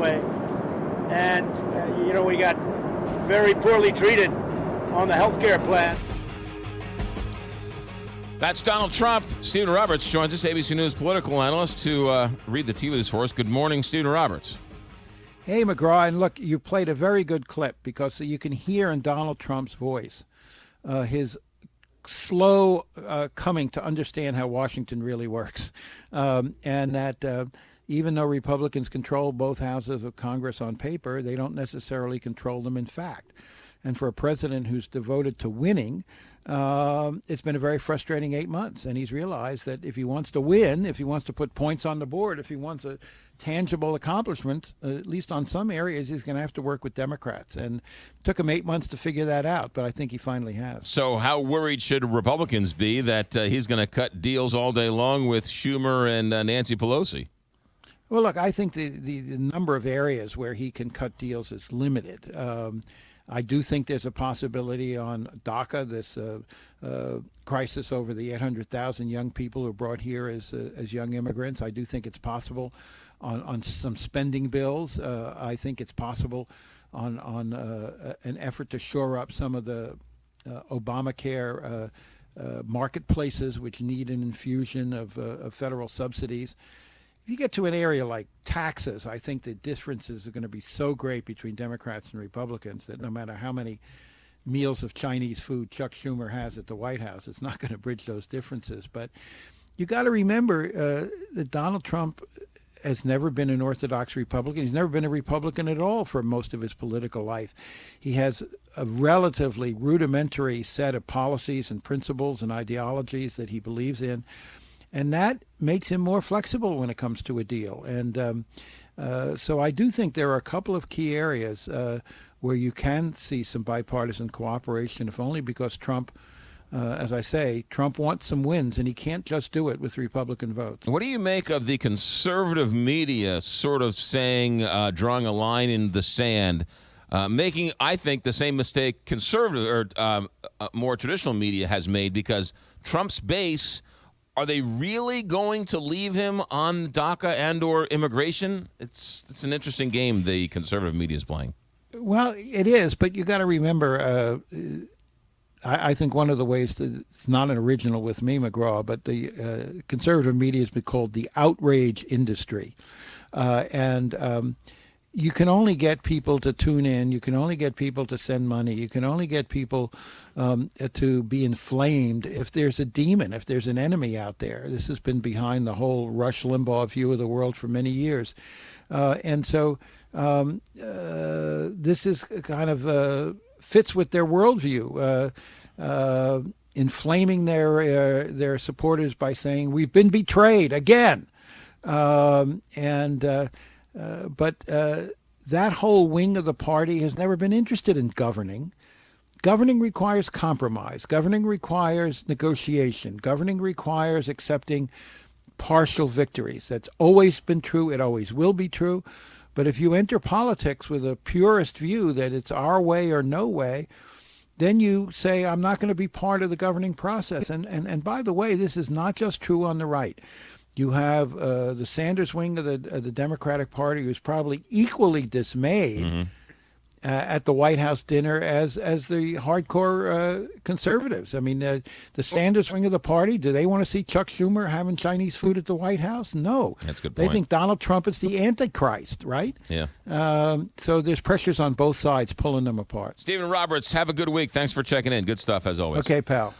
way. And, we got very poorly treated on the health care plan. That's Donald Trump. Stephen Roberts joins us, ABC News political analyst, to read the tea leaves for us. Good morning, Stephen Roberts. Hey, McGraw, and look, you played a very good clip because you can hear in Donald Trump's voice his slow coming to understand how Washington really works, and that even though Republicans control both houses of Congress on paper, they don't necessarily control them in fact. And for a president who's devoted to winning, it's been a very frustrating 8 months. And he's realized that if he wants to win, if he wants to put points on the board, if he wants a tangible accomplishment, at least on some areas, he's going to have to work with Democrats. And it took him 8 months to figure that out, but I think he finally has. So how worried should Republicans be that he's going to cut deals all day long with Schumer and Nancy Pelosi? Well, look, I think the number of areas where he can cut deals is limited. I do think there's a possibility on DACA, this crisis over the 800,000 young people who are brought here as young immigrants. I do think it's possible on some spending bills. I think it's possible on an effort to shore up some of the Obamacare marketplaces, which need an infusion of federal subsidies. If you get to an area like taxes, I think the differences are going to be so great between Democrats and Republicans that no matter how many meals of Chinese food Chuck Schumer has at the White House, it's not going to bridge those differences. But you got to remember that Donald Trump has never been an orthodox Republican. He's never been a Republican at all for most of his political life. He has a relatively rudimentary set of policies and principles and ideologies that he believes in. And that makes him more flexible when it comes to a deal. And so I do think there are a couple of key areas where you can see some bipartisan cooperation, if only because Trump, as I say, Trump wants some wins, and he can't just do it with Republican votes. What do you make of the conservative media sort of saying, drawing a line in the sand, making, I think, the same mistake conservative or more traditional media has made, because Trump's base, are they really going to leave him on DACA and or immigration? It's an interesting game the conservative media is playing. Well, it is, but you got to remember, I think one of the ways that it's not an original with me, McGraw, but the conservative media has been called the outrage industry. And you can only get people to tune in. You can only get people to send money. You can only get people to be inflamed if there's a demon, if there's an enemy out there. This has been behind the whole Rush Limbaugh view of the world for many years. And so this is kind of fits with their worldview, inflaming their supporters by saying, we've been betrayed again. But that whole wing of the party has never been interested in governing. Governing requires compromise. Governing requires negotiation. Governing requires accepting partial victories. That's always been true. It always will be true. But if you enter politics with a purist view that it's our way or no way, then you say, I'm not going to be part of the governing process. And by the way, this is not just true on the right. You have the Sanders wing of the Democratic Party, who's probably equally dismayed at the White House dinner as the hardcore conservatives. I mean, the Sanders wing of the party, do they want to see Chuck Schumer having Chinese food at the White House? No. That's a good point. They think Donald Trump is the Antichrist, right? Yeah. So there's pressures on both sides pulling them apart. Stephen Roberts, have a good week. Thanks for checking in. Good stuff as always. Okay, pal.